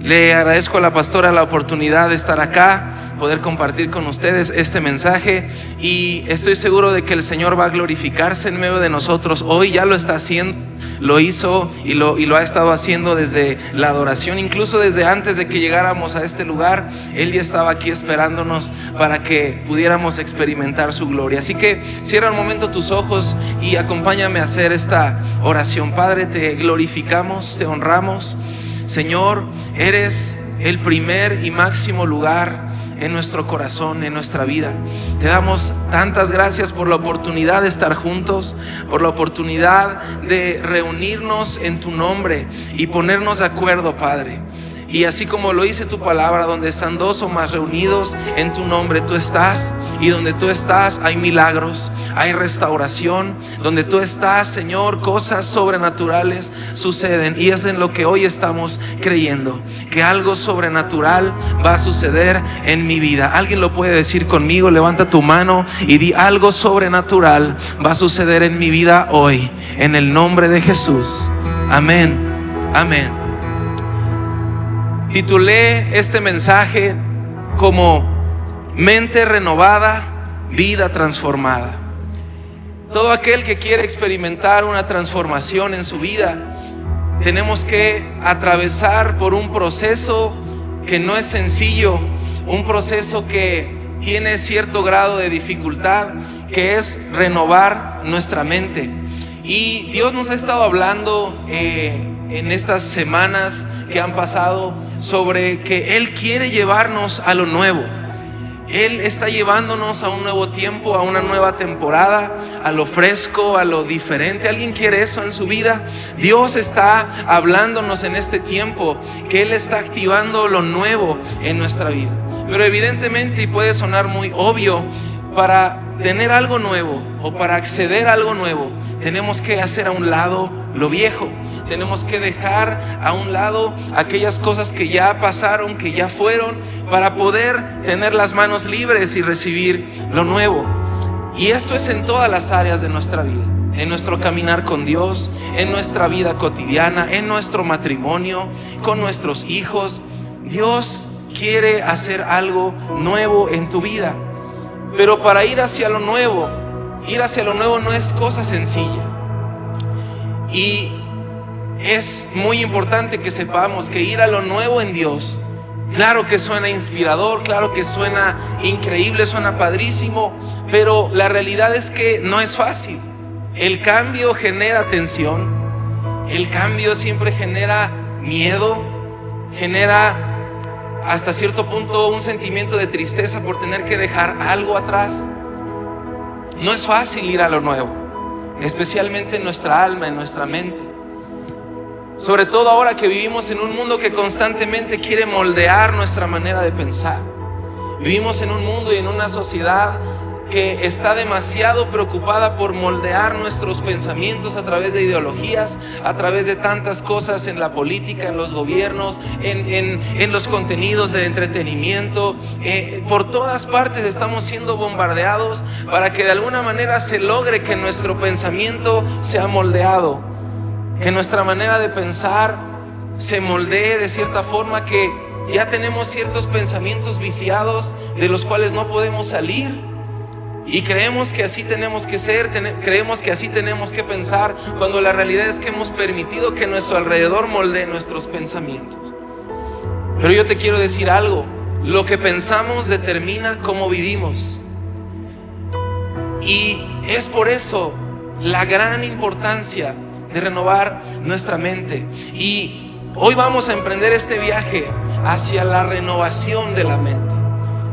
Le agradezco a la pastora la oportunidad de estar acá, poder compartir con ustedes este mensaje, y estoy seguro de que el Señor va a glorificarse en medio de nosotros. Hoy ya lo está haciendo, lo hizo y lo ha estado haciendo desde la adoración, incluso desde antes de que llegáramos a este lugar. Él ya estaba aquí esperándonos para que pudiéramos experimentar su gloria. Así que cierra un momento tus ojos y acompáñame a hacer esta oración. Padre, te glorificamos, te honramos. Señor, eres el primer y máximo lugar en nuestro corazón, en nuestra vida. Te damos tantas gracias por la oportunidad de estar juntos, por la oportunidad de reunirnos en tu nombre y ponernos de acuerdo, Padre. Y así como lo dice tu palabra, donde están dos o más reunidos en tu nombre, tú estás. Y donde tú estás hay milagros, hay restauración. Donde tú estás, Señor, cosas sobrenaturales suceden. Y es en lo que hoy estamos creyendo, que algo sobrenatural va a suceder en mi vida. ¿Alguien lo puede decir conmigo? Levanta tu mano y di: algo sobrenatural va a suceder en mi vida hoy, en el nombre de Jesús. Amén, amén. Titulé este mensaje como mente renovada, vida transformada. Todo aquel que quiere experimentar una transformación en su vida, tenemos que atravesar por un proceso que no es sencillo, un proceso que tiene cierto grado de dificultad, que es renovar nuestra mente. Y Dios nos ha estado hablando en estas semanas que han pasado sobre que Él quiere llevarnos a lo nuevo. Él está llevándonos a un nuevo tiempo, a una nueva temporada, a lo fresco, a lo diferente. ¿Alguien quiere eso en su vida? Dios está hablándonos en este tiempo que Él está activando lo nuevo en nuestra vida. Pero evidentemente, y puede sonar muy obvio, para tener algo nuevo o para acceder a algo nuevo, tenemos que hacer a un lado lo viejo. Tenemos que dejar a un lado aquellas cosas que ya pasaron, que ya fueron, para poder tener las manos libres y recibir lo nuevo. Y esto es en todas las áreas de nuestra vida, en nuestro caminar con Dios, en nuestra vida cotidiana, en nuestro matrimonio, con nuestros hijos. Dios quiere hacer algo nuevo en tu vida. Pero para ir hacia lo nuevo no es cosa sencilla. Y es muy importante que sepamos que ir a lo nuevo en Dios, claro que suena inspirador, claro que suena increíble, suena padrísimo, pero la realidad es que no es fácil. El cambio genera tensión, el cambio siempre genera miedo, genera hasta cierto punto un sentimiento de tristeza por tener que dejar algo atrás. No es fácil ir a lo nuevo, especialmente en nuestra alma, en nuestra mente. Sobre todo ahora que vivimos en un mundo que constantemente quiere moldear nuestra manera de pensar. Vivimos en un mundo y en una sociedad que está demasiado preocupada por moldear nuestros pensamientos a través de ideologías, a través de tantas cosas en la política, en los gobiernos, en los contenidos de entretenimiento. Por todas partes estamos siendo bombardeados para que de alguna manera se logre que nuestro pensamiento sea moldeado, que nuestra manera de pensar se moldee de cierta forma, que ya tenemos ciertos pensamientos viciados de los cuales no podemos salir. Y creemos que así tenemos que ser, creemos que así tenemos que pensar, cuando la realidad es que hemos permitido que nuestro alrededor moldee nuestros pensamientos. Pero yo te quiero decir algo: lo que pensamos determina cómo vivimos. Y es por eso la gran importancia de renovar nuestra mente. Y hoy vamos a emprender este viaje hacia la renovación de la mente.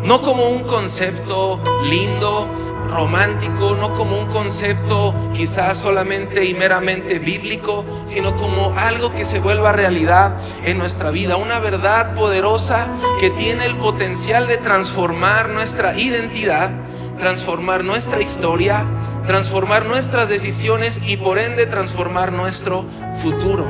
No como un concepto lindo, romántico, no como un concepto quizás solamente y meramente bíblico, sino como algo que se vuelva realidad en nuestra vida. Una verdad poderosa que tiene el potencial de transformar nuestra identidad, transformar nuestra historia, transformar nuestras decisiones y por ende transformar nuestro futuro.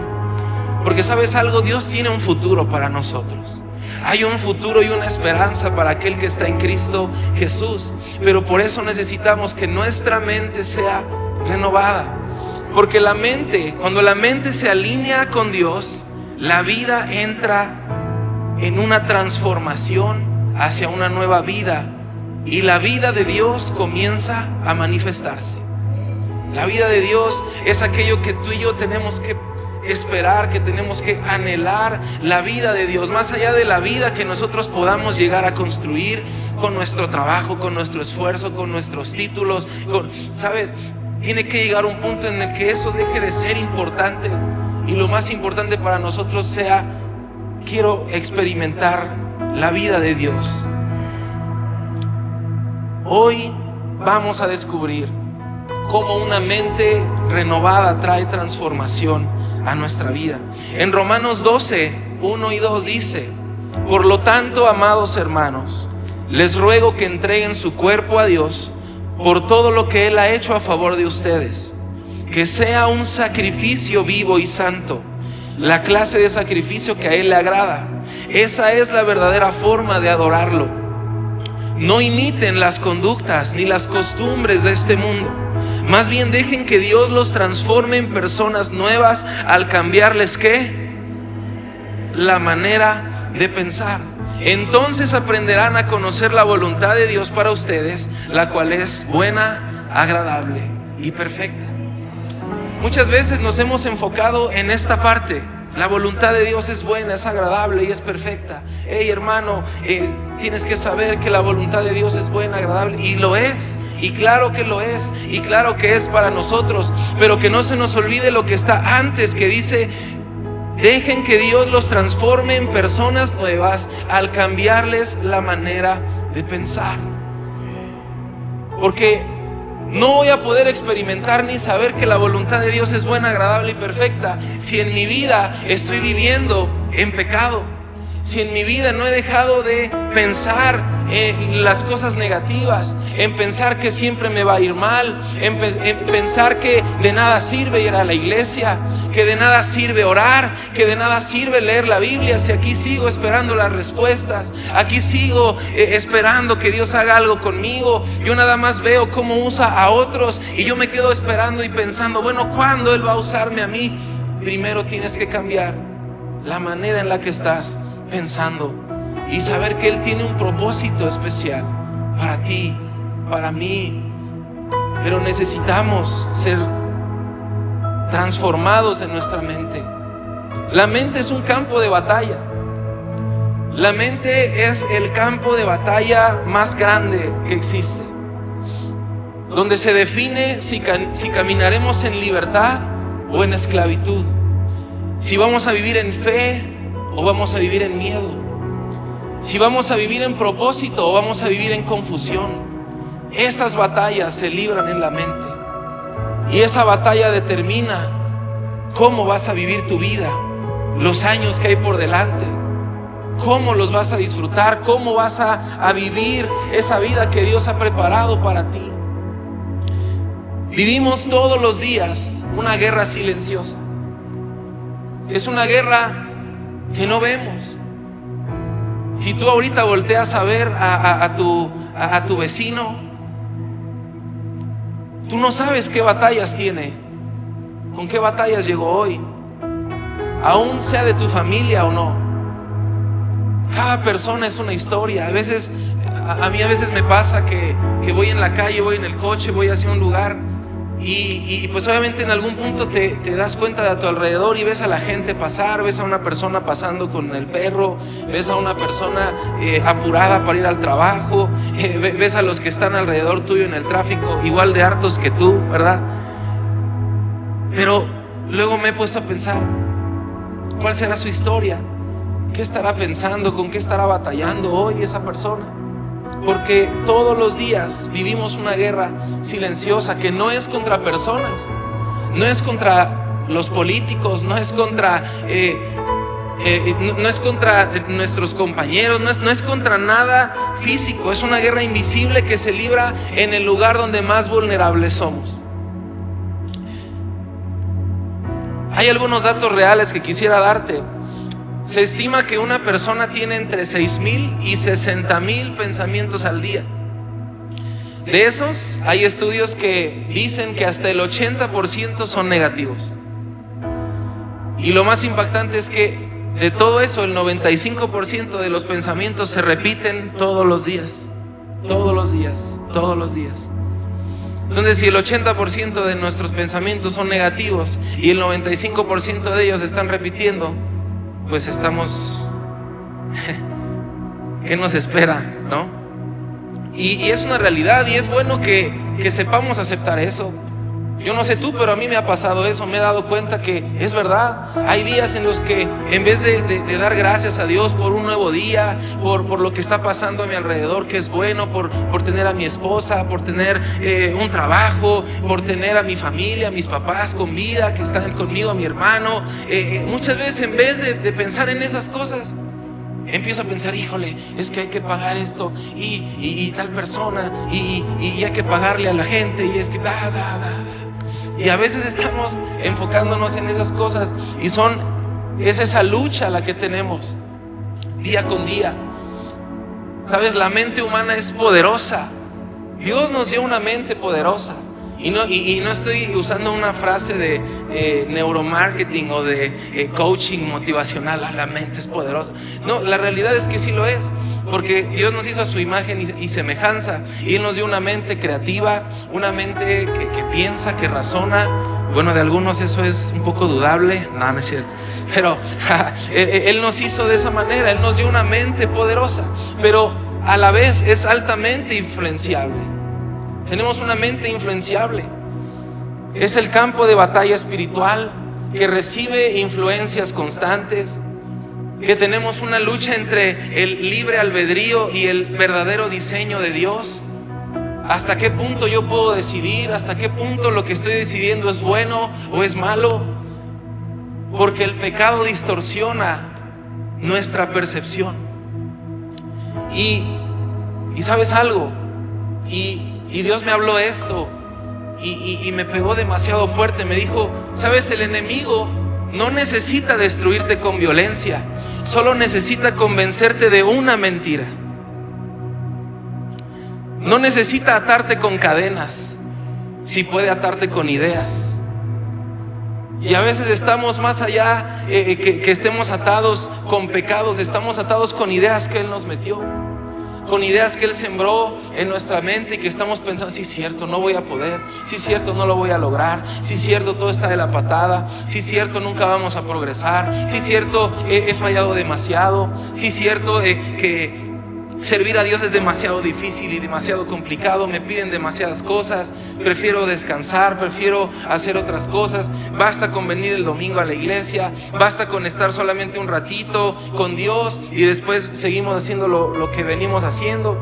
Porque ¿sabes algo? Dios tiene un futuro para nosotros. Hay un futuro y una esperanza para aquel que está en Cristo Jesús. Pero por eso necesitamos que nuestra mente sea renovada. Porque la mente, cuando la mente se alinea con Dios, la vida entra en una transformación hacia una nueva vida, y la vida de Dios comienza a manifestarse. La vida de Dios es aquello que tú y yo tenemos que esperar, que tenemos que anhelar. La vida de Dios, más allá de la vida que nosotros podamos llegar a construir con nuestro trabajo, con nuestro esfuerzo, con nuestros títulos, ¿sabes? Tiene que llegar un punto en el que eso deje de ser importante y lo más importante para nosotros sea: quiero experimentar la vida de Dios. Hoy vamos a descubrir cómo una mente renovada trae transformación a nuestra vida. En Romanos 12, 1 y 2 dice: por lo tanto, amados hermanos, les ruego que entreguen su cuerpo a Dios por todo lo que Él ha hecho a favor de ustedes, que sea un sacrificio vivo y santo, la clase de sacrificio que a Él le agrada. Esa es la verdadera forma de adorarlo. No imiten las conductas ni las costumbres de este mundo. Más bien dejen que Dios los transforme en personas nuevas al cambiarles ¿qué? La manera de pensar. Entonces aprenderán a conocer la voluntad de Dios para ustedes, la cual es buena, agradable y perfecta. Muchas veces nos hemos enfocado en esta parte. La voluntad de Dios es buena, es agradable y es perfecta. Hey hermano, tienes que saber que la voluntad de Dios es buena, agradable, y lo es, y claro que lo es, y claro que es para nosotros. Pero que no se nos olvide lo que está antes, que dice: dejen que Dios los transforme en personas nuevas al cambiarles la manera de pensar. Porque no voy a poder experimentar ni saber que la voluntad de Dios es buena, agradable y perfecta si en mi vida estoy viviendo en pecado. Si en mi vida no he dejado de pensar en las cosas negativas, en pensar que siempre me va a ir mal, en pensar que de nada sirve ir a la iglesia, que de nada sirve orar, que de nada sirve leer la Biblia, si aquí sigo esperando las respuestas, aquí sigo esperando que Dios haga algo conmigo. Yo nada más veo cómo usa a otros y yo me quedo esperando y pensando: bueno, ¿cuándo Él va a usarme a mí? Primero tienes que cambiar la manera en la que estás pensando y saber que Él tiene un propósito especial para ti, para mí. Pero necesitamos ser transformados en nuestra mente. La mente es un campo de batalla. La mente es el campo de batalla más grande que existe, donde se define si caminaremos en libertad o en esclavitud, si vamos a vivir en fe o vamos a vivir en miedo, si vamos a vivir en propósito o vamos a vivir en confusión. Esas batallas se libran en la mente, y esa batalla determina cómo vas a vivir tu vida, los años que hay por delante, cómo los vas a disfrutar, cómo vas a vivir esa vida que Dios ha preparado para ti. Vivimos todos los días una guerra silenciosa. Es una guerra que no vemos. Si tú ahorita volteas a ver a tu vecino, tú no sabes qué batallas tiene, con qué batallas llegó hoy, aún sea de tu familia o no. Cada persona es una historia. A mí a veces me pasa que voy en la calle, voy en el coche, voy hacia un lugar y pues obviamente en algún punto te das cuenta de a tu alrededor y ves a la gente pasar, ves a una persona pasando con el perro, ves a una persona apurada para ir al trabajo, ves a los que están alrededor tuyo en el tráfico, igual de hartos que tú, ¿verdad? Pero luego me he puesto a pensar, ¿cuál será su historia? ¿Qué estará pensando? ¿Con qué estará batallando hoy esa persona? Porque todos los días vivimos una guerra silenciosa que no es contra personas, no es contra los políticos, no es contra nuestros compañeros, no es contra nada físico. Es una guerra invisible que se libra en el lugar donde más vulnerables somos. Hay algunos datos reales que quisiera darte. Se estima que una persona tiene entre 6,000 y 60,000 pensamientos al día. De esos, hay estudios que dicen que hasta el 80% son negativos. Y lo más impactante es que de todo eso, el 95% de los pensamientos se repiten todos los días. Todos los días, todos los días. Entonces, si el 80% de nuestros pensamientos son negativos y el 95% de ellos están repitiendo, pues estamos... ¿Qué nos espera, no? Y es una realidad, y es bueno que sepamos aceptar eso. Yo no sé tú, pero a mí me ha pasado eso. Me he dado cuenta que es verdad. Hay días en los que en vez de dar gracias a Dios por un nuevo día, por lo que está pasando a mi alrededor, que es bueno, por tener a mi esposa, por tener un trabajo, por tener a mi familia, a mis papás con vida, que están conmigo, a mi hermano, muchas veces en vez de pensar en esas cosas, empiezo a pensar, híjole, es que hay que pagar esto y tal persona y hay que pagarle a la gente, y es que y a veces estamos enfocándonos en esas cosas, y es esa lucha la que tenemos día con día. Sabes, la mente humana es poderosa. Dios nos dio una mente poderosa. Y no estoy usando una frase de neuromarketing o de coaching motivacional. La mente es poderosa. No, la realidad es que sí lo es. Porque Dios nos hizo a su imagen y semejanza. Y Él nos dio una mente creativa, una mente que piensa, que razona. Bueno, de algunos eso es un poco dudable. No es cierto. Pero Él nos hizo de esa manera. Él nos dio una mente poderosa. Pero a la vez es altamente influenciable. Tenemos una mente influenciable. Es el campo de batalla espiritual que recibe influencias constantes, que tenemos una lucha entre el libre albedrío y el verdadero diseño de Dios. ¿Hasta qué punto yo puedo decidir? ¿Hasta qué punto lo que estoy decidiendo es bueno o es malo? Porque el pecado distorsiona nuestra percepción. Y ¿sabes algo? Y Dios me habló esto y me pegó demasiado fuerte. Me dijo, ¿sabes? El enemigo no necesita destruirte con violencia, solo necesita convencerte de una mentira. No necesita atarte con cadenas, si puede atarte con ideas. Y a veces estamos más allá que estemos atados con pecados, estamos atados con ideas que Él nos metió, con ideas que Él sembró en nuestra mente y que estamos pensando, sí, cierto, no voy a poder, sí, cierto, no lo voy a lograr, sí, cierto, todo está de la patada, sí, cierto, nunca vamos a progresar, sí, cierto, he fallado demasiado, sí, cierto, que servir a Dios es demasiado difícil y demasiado complicado, me piden demasiadas cosas, prefiero descansar, prefiero hacer otras cosas, basta con venir el domingo a la iglesia, basta con estar solamente un ratito con Dios y después seguimos haciendo lo que venimos haciendo.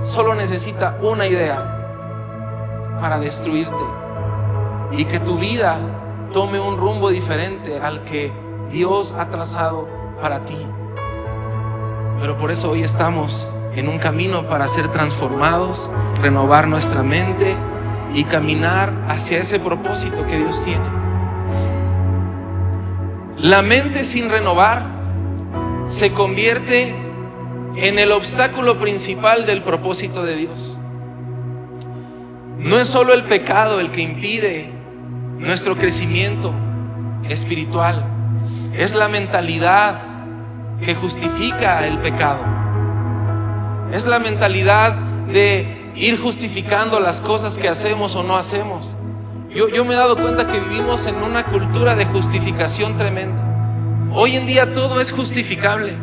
Solo necesita una idea para destruirte y que tu vida tome un rumbo diferente al que Dios ha trazado para ti. Pero por eso hoy estamos en un camino para ser transformados, renovar nuestra mente y caminar hacia ese propósito que Dios tiene. La mente sin renovar se convierte en el obstáculo principal del propósito de Dios. No es solo el pecado el que impide nuestro crecimiento espiritual, es la mentalidad que justifica el pecado. Es la mentalidad de ir justificando las cosas que hacemos o no hacemos. Yo me he dado cuenta que vivimos en una cultura de justificación tremenda. Hoy en día todo es justificable.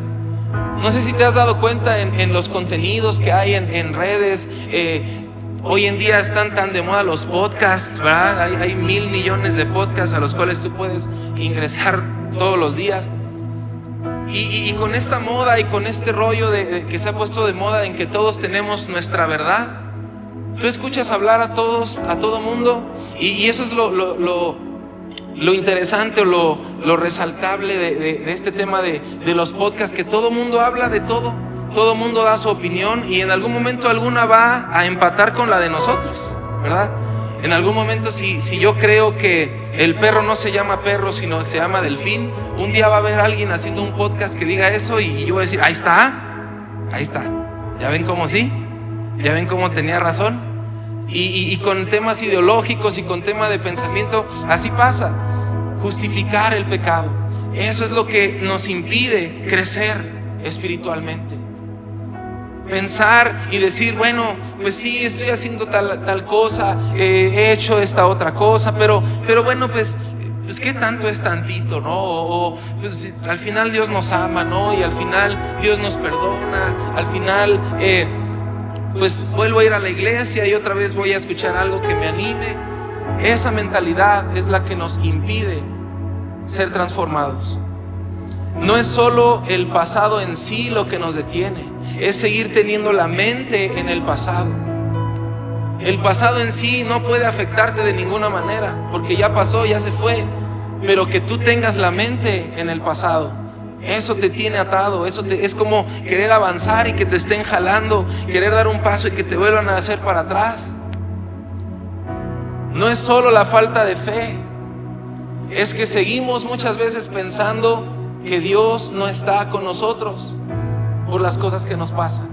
No sé si te has dado cuenta en los contenidos que hay en redes. Hoy en día están tan de moda los podcasts, ¿verdad? Hay 1,000 millones de podcasts a los cuales tú puedes ingresar todos los días. Y con esta moda y con este rollo que se ha puesto de moda en que todos tenemos nuestra verdad, tú escuchas hablar a todo mundo y eso es lo interesante o lo resaltable de este tema de los podcasts, que todo mundo habla de todo mundo da su opinión y en algún momento alguna va a empatar con la de nosotros, ¿verdad? En algún momento si yo creo que el perro no se llama perro sino se llama delfín, un día va a haber alguien haciendo un podcast que diga eso y yo voy a decir, ahí está, ¿ya ven cómo sí? ¿Ya ven cómo tenía razón? Y con temas ideológicos y con temas de pensamiento, así pasa. Justificar el pecado. Eso es lo que nos impide crecer espiritualmente. Pensar y decir, bueno, pues sí, estoy haciendo tal cosa, he hecho esta otra cosa, pero bueno, pues ¿qué tanto es tantito, no? O pues, al final Dios nos ama, ¿no? Y al final Dios nos perdona. Al final pues vuelvo a ir a la iglesia y otra vez voy a escuchar algo que me anime. Esa mentalidad es la que nos impide ser transformados. No es solo el pasado en sí lo que nos detiene, es seguir teniendo la mente en el pasado. El pasado en sí no puede afectarte de ninguna manera, porque ya pasó, ya se fue. Pero que tú tengas la mente en el pasado, eso te tiene atado. Es como querer avanzar y que te estén jalando, querer dar un paso y que te vuelvan a hacer para atrás. No es solo la falta de fe, es que seguimos muchas veces pensando que Dios no está con nosotros por las cosas que nos pasan.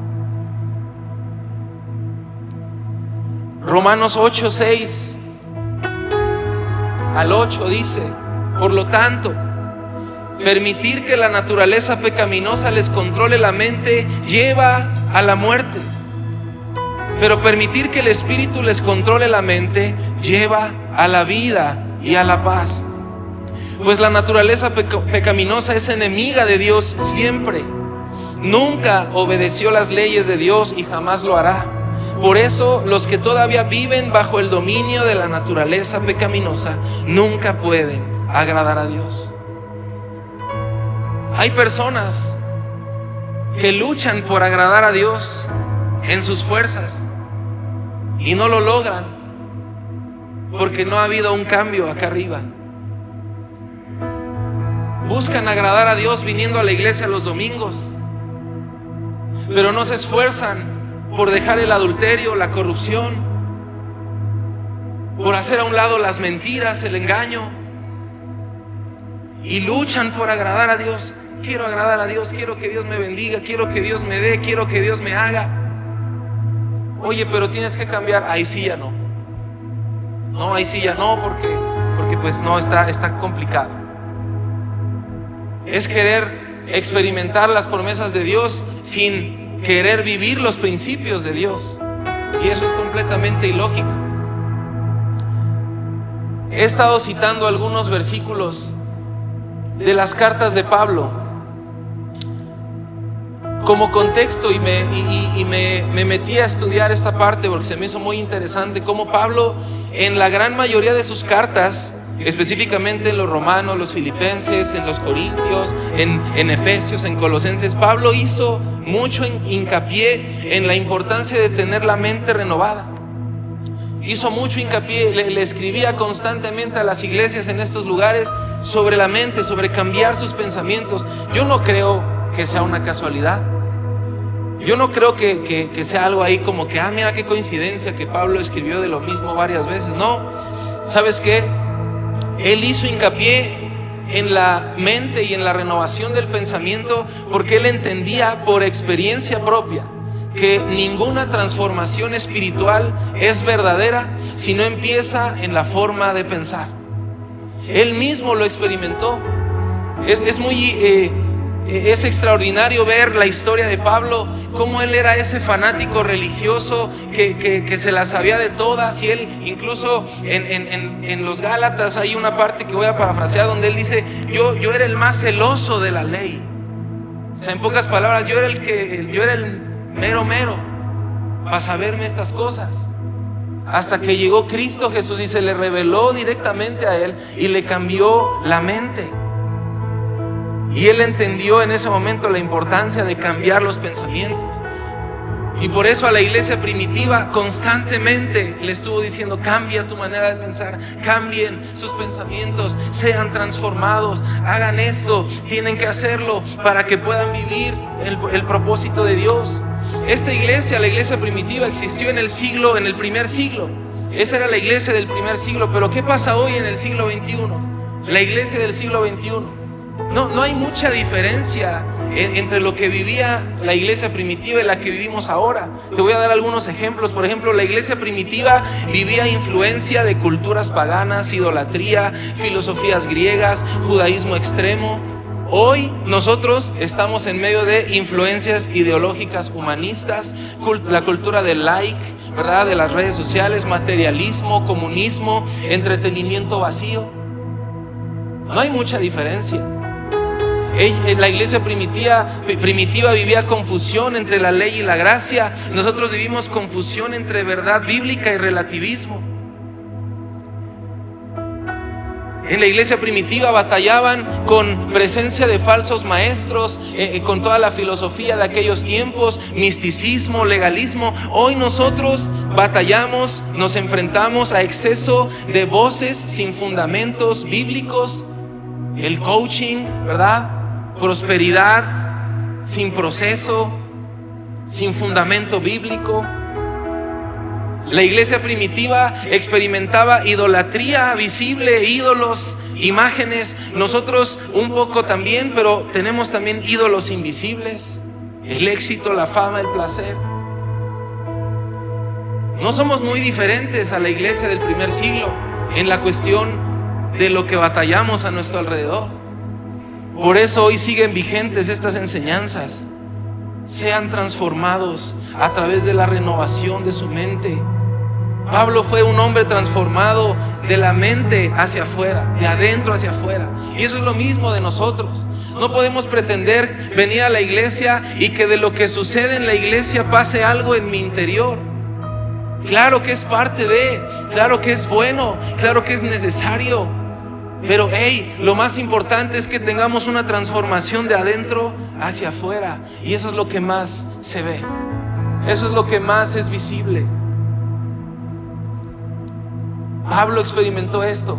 Romanos 8, 6 al 8 dice: por lo tanto, permitir que la naturaleza pecaminosa les controle la mente lleva a la muerte, pero permitir que el Espíritu les controle la mente lleva a la vida y a la paz. Pues la naturaleza pecaminosa es enemiga de Dios siempre. Nunca obedeció las leyes de Dios y jamás lo hará. Por eso los que todavía viven bajo el dominio de la naturaleza pecaminosa nunca pueden agradar a Dios. Hay personas que luchan por agradar a Dios en sus fuerzas y no lo logran porque no ha habido un cambio acá arriba. Buscan agradar a Dios viniendo a la iglesia los domingos, pero no se esfuerzan por dejar el adulterio, la corrupción, por hacer a un lado las mentiras, el engaño, y luchan por agradar a Dios. Quiero agradar a Dios, quiero que Dios me bendiga, quiero que Dios me dé, quiero que Dios me haga. Oye, pero tienes que cambiar. Ahí sí ya no. No, ahí sí ya no, porque pues no, está complicado. Es querer experimentar las promesas de Dios sin querer vivir los principios de Dios, y eso es completamente ilógico. He estado citando algunos versículos de las cartas de Pablo como contexto y me metí a estudiar esta parte porque se me hizo muy interesante cómo Pablo en la gran mayoría de sus cartas, específicamente en los romanos, los filipenses, en los corintios, en Efesios, en Colosenses, Pablo hizo mucho hincapié en la importancia de tener la mente renovada. Hizo mucho hincapié, le escribía constantemente a las iglesias en estos lugares sobre la mente, sobre cambiar sus pensamientos. Yo no creo que sea una casualidad. Yo no creo que sea algo ahí como que, mira qué coincidencia que Pablo escribió de lo mismo varias veces. No, ¿sabes qué? Él hizo hincapié en la mente y en la renovación del pensamiento porque él entendía por experiencia propia que ninguna transformación espiritual es verdadera si no empieza en la forma de pensar. Él mismo lo experimentó. Es extraordinario ver la historia de Pablo, cómo él era ese fanático religioso que se la sabía de todas. Y él incluso en los Gálatas hay una parte que voy a parafrasear donde él dice: yo era el más celoso de la ley. O sea, en pocas palabras, yo era el mero para saberme estas cosas. Hasta que llegó Cristo Jesús y se le reveló directamente a él y le cambió la mente. Y él entendió en ese momento la importancia de cambiar los pensamientos. Y por eso a la iglesia primitiva constantemente le estuvo diciendo: cambia tu manera de pensar, cambien sus pensamientos, sean transformados, hagan esto, tienen que hacerlo para que puedan vivir el propósito de Dios. Esta iglesia, la iglesia primitiva, existió en el primer siglo. Esa era la iglesia del primer siglo. Pero ¿qué pasa hoy en el siglo XXI? La iglesia del siglo XXI. No hay mucha diferencia entre lo que vivía la iglesia primitiva y la que vivimos ahora. Te voy a dar algunos ejemplos. Por ejemplo, la iglesia primitiva vivía influencia de culturas paganas, idolatría, filosofías griegas, judaísmo extremo. Hoy nosotros estamos en medio de influencias ideológicas humanistas, la cultura del like, ¿verdad? De las redes sociales, materialismo, comunismo, entretenimiento vacío. No hay mucha diferencia. La iglesia primitiva vivía confusión entre la ley y la gracia. Nosotros vivimos confusión entre verdad bíblica y relativismo. En la iglesia primitiva batallaban con presencia de falsos maestros, con toda la filosofía de aquellos tiempos, misticismo, legalismo. Hoy nosotros batallamos, nos enfrentamos a exceso de voces sin fundamentos bíblicos, el coaching, ¿verdad? Prosperidad sin proceso, sin fundamento bíblico. La iglesia primitiva experimentaba idolatría visible, ídolos, imágenes. Nosotros un poco también, pero tenemos también ídolos invisibles: el éxito, la fama, el placer. No somos muy diferentes a la iglesia del primer siglo en la cuestión de lo que batallamos a nuestro alrededor. Por eso hoy siguen vigentes estas enseñanzas. Sean transformados a través de la renovación de su mente. Pablo fue un hombre transformado de la mente hacia afuera, de adentro hacia afuera. Y eso es lo mismo de nosotros. No podemos pretender venir a la iglesia y que de lo que sucede en la iglesia pase algo en mi interior. Claro que es parte de, claro que es bueno, claro que es necesario. Pero lo más importante es que tengamos una transformación de adentro hacia afuera. Y eso es lo que más se ve. Eso es lo que más es visible. Pablo experimentó esto.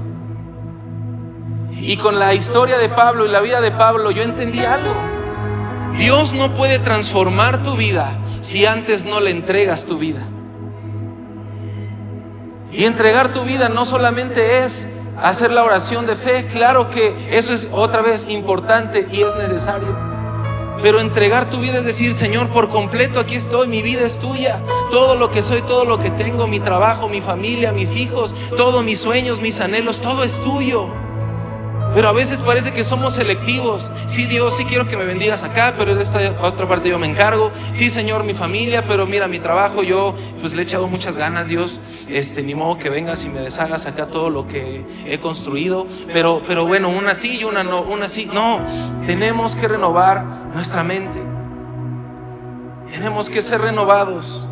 Y con la historia de Pablo y la vida de Pablo yo entendí algo. Dios no puede transformar tu vida si antes no le entregas tu vida. Y entregar tu vida no solamente es hacer la oración de fe. Claro que eso es otra vez importante y es necesario. Pero entregar tu vida es decir: Señor, por completo aquí estoy, mi vida es tuya. Todo lo que soy, todo lo que tengo, mi trabajo, mi familia, mis hijos, todos mis sueños, mis anhelos, todo es tuyo. Pero a veces parece que somos selectivos. Sí, Dios, sí quiero que me bendigas acá, pero de esta otra parte yo me encargo. Sí, Señor, mi familia, pero mira, mi trabajo, yo pues le he echado muchas ganas, Dios. Ni modo que vengas y me deshagas acá todo lo que he construido. Pero bueno, una sí y una no, una sí. No, tenemos que renovar nuestra mente. Tenemos que ser renovados.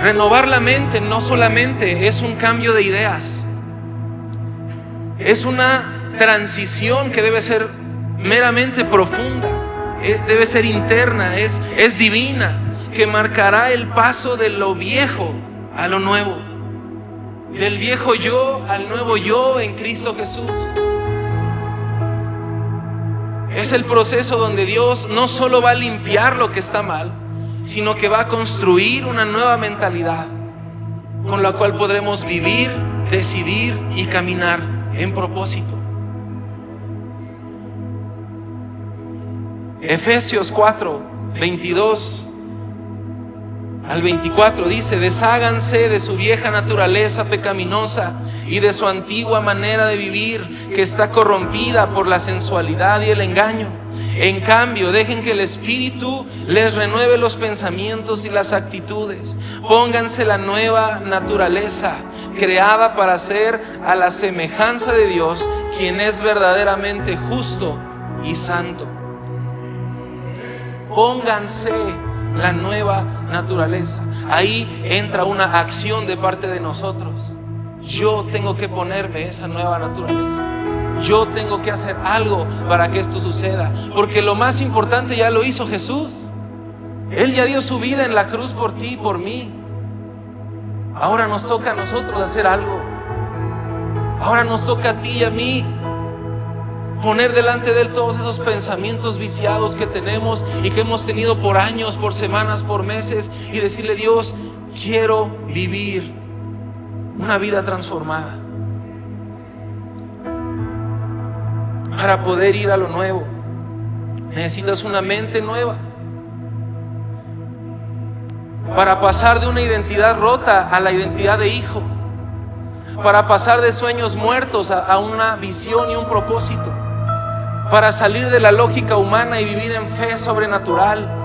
Renovar la mente no solamente es un cambio de ideas. Es una transición que debe ser meramente profunda, debe ser interna, es divina, que marcará el paso de lo viejo a lo nuevo, del viejo yo al nuevo yo en Cristo Jesús. Es el proceso donde Dios no solo va a limpiar lo que está mal, sino que va a construir una nueva mentalidad con la cual podremos vivir, decidir y caminar en propósito. Efesios 4, 22 al 24 dice: desháganse de su vieja naturaleza pecaminosa y de su antigua manera de vivir, que está corrompida por la sensualidad y el engaño. En cambio, dejen que el Espíritu les renueve los pensamientos y las actitudes. Pónganse la nueva naturaleza, creada para ser a la semejanza de Dios, quien es verdaderamente justo y santo. Pónganse la nueva naturaleza. Ahí entra una acción de parte de nosotros. Yo tengo que ponerme esa nueva naturaleza. Yo tengo que hacer algo para que esto suceda, porque lo más importante ya lo hizo Jesús. Él ya dio su vida en la cruz por ti y por mí. Ahora nos toca a nosotros hacer algo. Ahora nos toca a ti y a mí poner delante de Él todos esos pensamientos viciados que tenemos y que hemos tenido por años, por semanas, por meses, y decirle: Dios, quiero vivir una vida transformada. Para poder ir a lo nuevo, necesitas una mente nueva. Para pasar de una identidad rota a la identidad de hijo. Para pasar de sueños muertos a una visión y un propósito. para salir de la lógica humana y vivir en fe sobrenatural,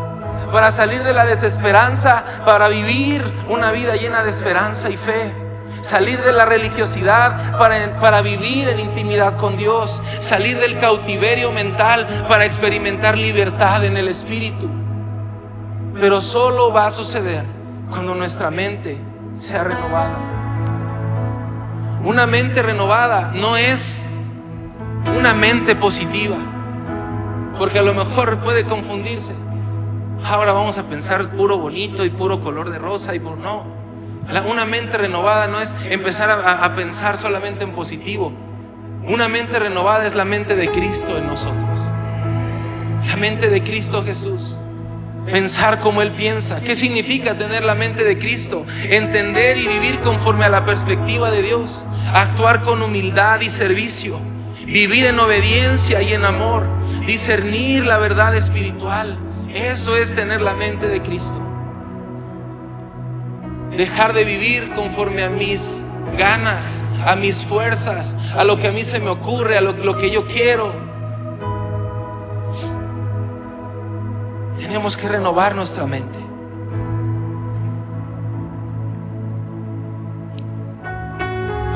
para salir de la desesperanza, para vivir una vida llena de esperanza y fe, salir de la religiosidad para vivir en intimidad con Dios, salir del cautiverio mental para experimentar libertad en el Espíritu. Pero solo va a suceder cuando nuestra mente sea renovada. Una mente renovada no es una mente positiva, porque a lo mejor puede confundirse. Ahora vamos a pensar puro bonito y puro color de rosa y no. Una mente renovada no es empezar a pensar solamente en positivo. Una mente renovada es la mente de Cristo en nosotros, la mente de Cristo Jesús. Pensar como Él piensa. ¿Qué significa tener la mente de Cristo? Entender y vivir conforme a la perspectiva de Dios. Actuar con humildad y servicio. Vivir en obediencia y en amor. Discernir la verdad espiritual. Eso es tener la mente de Cristo. Dejar de vivir conforme a mis ganas, a mis fuerzas, a lo que a mí se me ocurre, a lo que yo quiero. Tenemos que renovar nuestra mente.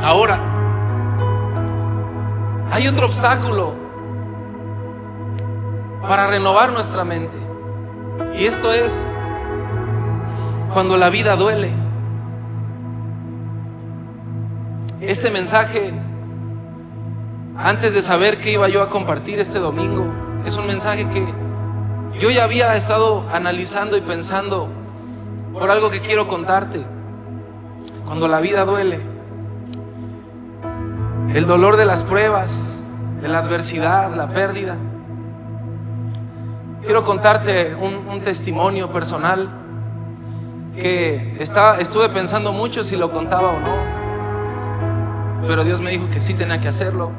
Ahora, hay otro obstáculo para renovar nuestra mente, y esto es cuando la vida duele. Este mensaje, antes de saber que iba yo a compartir este domingo, es un mensaje que yo ya había estado analizando y pensando por algo que quiero contarte. Cuando la vida duele, el dolor de las pruebas, de la adversidad, la pérdida. Quiero contarte un testimonio personal que estuve pensando mucho si lo contaba o no, pero Dios me dijo que sí tenía que hacerlo.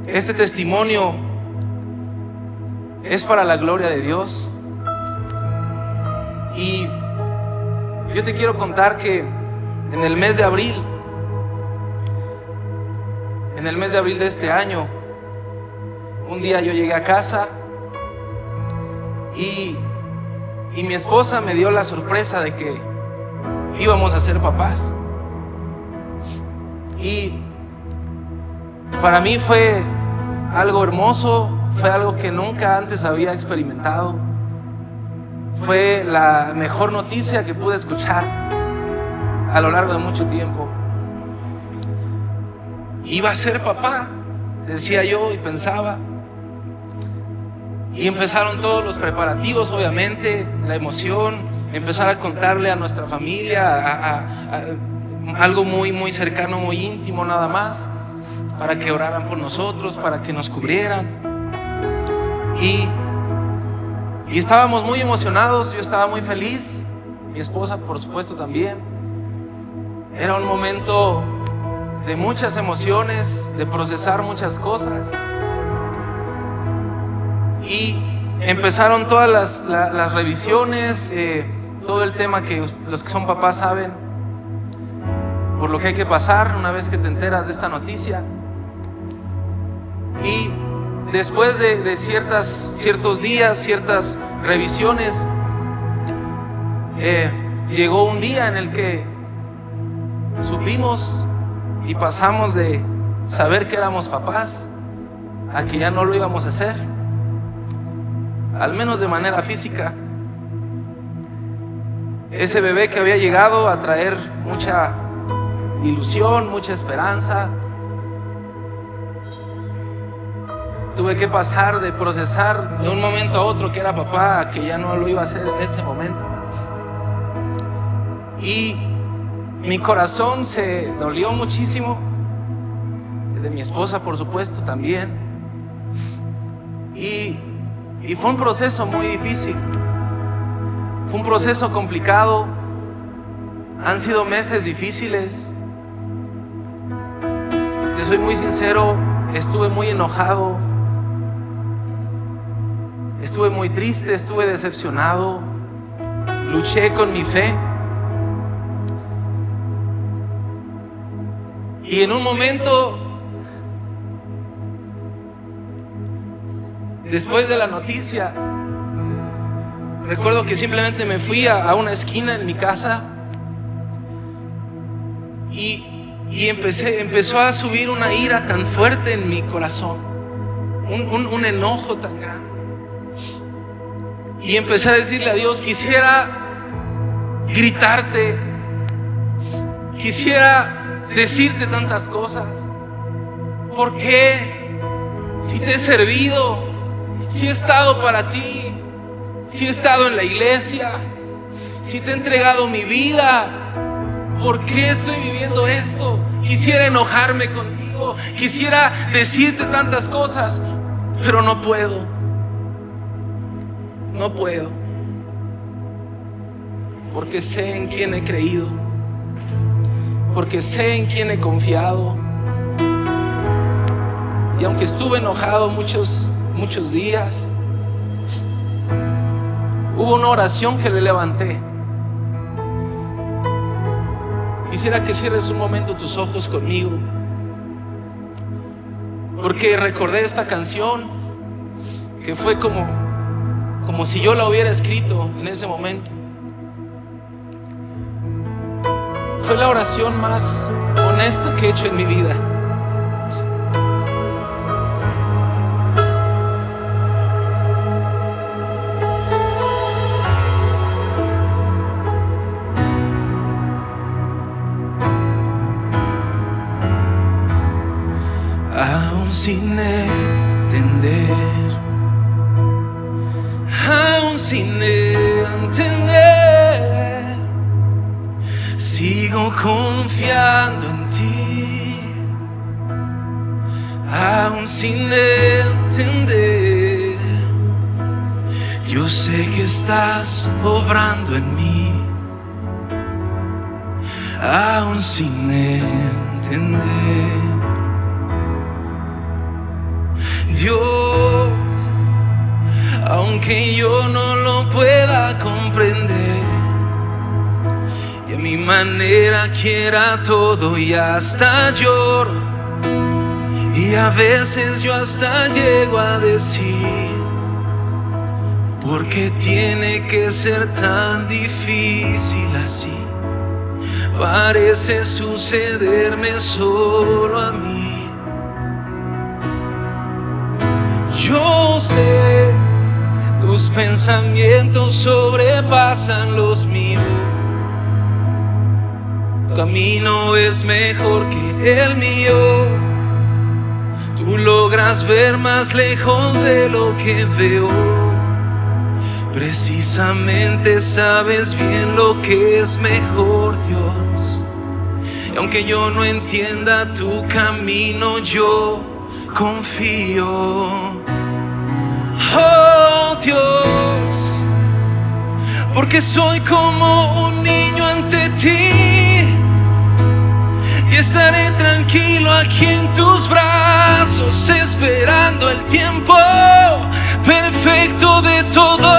Este testimonio es para la gloria de Dios. Y yo te quiero contar que en el mes de abril de este año, un día yo llegué a casa y mi esposa me dio la sorpresa de que íbamos a ser papás. Y para mí fue algo hermoso, fue algo que nunca antes había experimentado. Fue la mejor noticia que pude escuchar a lo largo de mucho tiempo. Iba a ser papá, decía yo y pensaba. Y empezaron todos los preparativos, obviamente, la emoción, empezar a contarle a nuestra familia, a algo muy, muy cercano, muy íntimo nada más, para que oraran por nosotros, para que nos cubrieran. Y estábamos muy emocionados, yo estaba muy feliz, mi esposa por supuesto también. Era un momento de muchas emociones, de procesar muchas cosas. Y empezaron todas las revisiones, todo el tema que los que son papás saben, por lo que hay que pasar una vez que te enteras de esta noticia. Y después de ciertos días, ciertas revisiones, llegó un día en el que supimos y pasamos de saber que éramos papás a que ya no lo íbamos a hacer, al menos de manera física. Ese bebé que había llegado a traer mucha ilusión, mucha esperanza, tuve que pasar de procesar de un momento a otro que era papá a que ya no lo iba a hacer en ese momento. Y mi corazón se dolió muchísimo, el de mi esposa por supuesto también. Y fue un proceso muy difícil, fue un proceso complicado, han sido meses difíciles. Te soy muy sincero, estuve muy enojado, estuve muy triste, estuve decepcionado, luché con mi fe. Y en un momento después de la noticia, recuerdo que simplemente me fui a una esquina en mi casa y empezó a subir una ira tan fuerte en mi corazón, un enojo tan grande. Y empecé a decirle a Dios: quisiera gritarte, quisiera decirte tantas cosas. ¿Por qué? Si te he servido, si he estado para ti, si he estado en la iglesia, si te he entregado mi vida, ¿por qué estoy viviendo esto? Quisiera enojarme contigo, quisiera decirte tantas cosas, pero no puedo. No puedo, porque sé en quién he creído, porque sé en quién he confiado. Y aunque estuve enojado muchos días, hubo una oración que le levanté. Quisiera que cierres un momento tus ojos conmigo, porque recordé esta canción que fue como si yo la hubiera escrito en ese momento. Fue la oración más honesta que he hecho en mi vida. Aún sin entender, aún sin entender, sigo confiando en ti. Aún sin entender, yo sé que estás obrando en mí. Aún sin entender, Dios, aunque yo no lo pueda comprender y a mi manera quiera todo y hasta lloro, y a veces yo hasta llego a decir: ¿por qué tiene que ser tan difícil así? Parece sucederme solo a mí. Yo sé, tus pensamientos sobrepasan los míos. Tu camino es mejor que el mío. Tú logras ver más lejos de lo que veo. Precisamente sabes bien lo que es mejor, Dios. Y aunque yo no entienda tu camino, yo confío. Oh Dios, porque soy como un niño ante ti y estaré tranquilo aquí en tus brazos, esperando el tiempo perfecto de todo,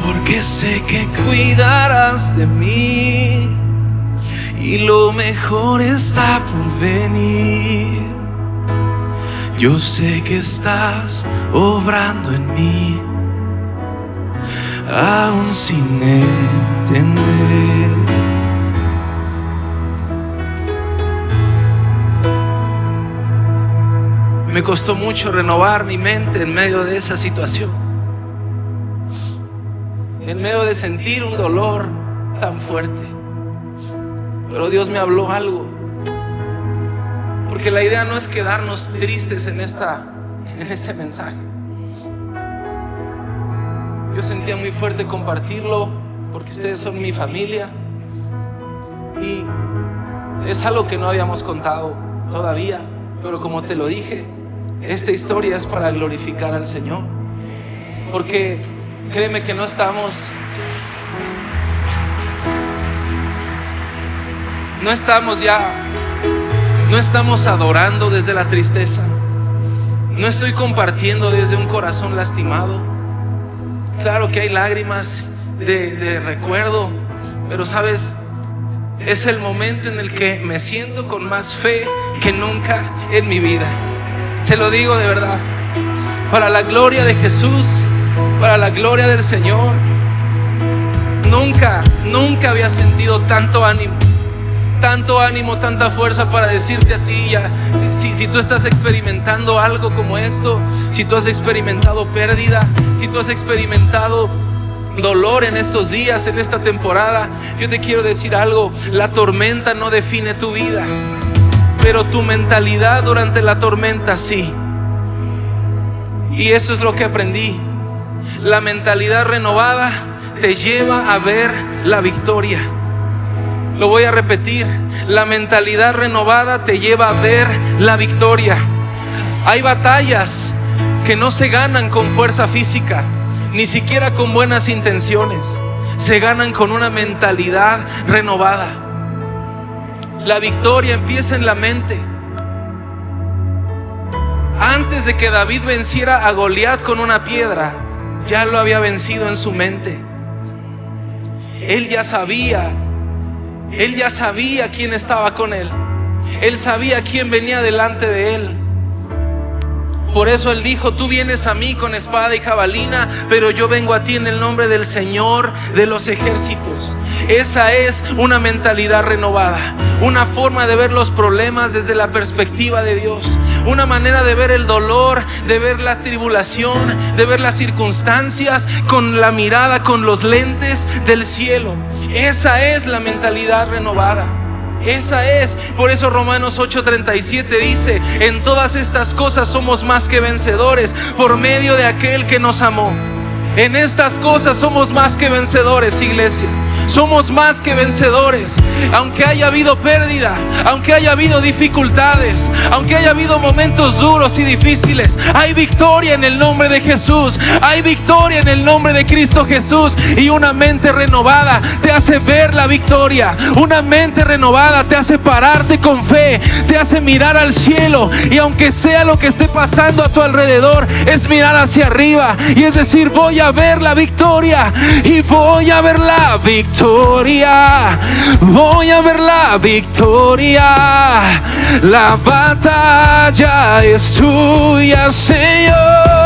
porque sé que cuidarás de mí y lo mejor está por venir. Yo sé que estás obrando en mí, aún sin entender. Me costó mucho renovar mi mente en medio de esa situación, en medio de sentir un dolor tan fuerte. Pero Dios me habló algo. Porque la idea no es quedarnos tristes en este mensaje. Yo sentía muy fuerte compartirlo porque ustedes son mi familia y es algo que no habíamos contado todavía. Pero como te lo dije, esta historia es para glorificar al Señor. Porque créeme que no estamos adorando desde la tristeza. No estoy compartiendo desde un corazón lastimado. Claro que hay lágrimas de recuerdo, pero sabes, es el momento en el que me siento con más fe que nunca en mi vida. Te lo digo de verdad, para la gloria de Jesús, para la gloria del Señor. Nunca había sentido tanto ánimo, tanta fuerza para decirte a ti, ya, si tú estás experimentando algo como esto, si tú has experimentado pérdida, si tú has experimentado dolor en estos días, en esta temporada, yo te quiero decir algo: la tormenta no define tu vida, pero tu mentalidad durante la tormenta sí. Y eso es lo que aprendí. La mentalidad renovada te lleva a ver la victoria. Lo voy a repetir: la mentalidad renovada te lleva a ver la victoria. Hay batallas que no se ganan con fuerza física, ni siquiera con buenas intenciones. Se ganan con una mentalidad renovada. La victoria empieza en la mente. Antes de que David venciera a Goliat con una piedra, ya lo había vencido en su mente. Él ya sabía quién estaba con él. Él sabía quién venía delante de él. Por eso él dijo: tú vienes a mí con espada y jabalina, pero yo vengo a ti en el nombre del Señor de los ejércitos. Esa es una mentalidad renovada, una forma de ver los problemas desde la perspectiva de Dios, una manera de ver el dolor, de ver la tribulación, de ver las circunstancias con la mirada, con los lentes del cielo. Esa es la mentalidad renovada. Esa es. Por eso Romanos 8:37 dice: en todas estas cosas somos más que vencedores por medio de aquel que nos amó. En estas cosas somos más que vencedores, iglesia. Somos más que vencedores. Aunque haya habido pérdida, aunque haya habido dificultades, aunque haya habido momentos duros y difíciles, hay victoria en el nombre de Jesús. Hay victoria en el nombre de Cristo Jesús. Y una mente renovada te hace ver la victoria. Una mente renovada te hace pararte con fe, te hace mirar al cielo, y aunque sea lo que esté pasando a tu alrededor, es mirar hacia arriba y es decir: voy a ver la victoria, y voy a ver la victoria. Voy a ver la victoria. La batalla es tuya, Señor.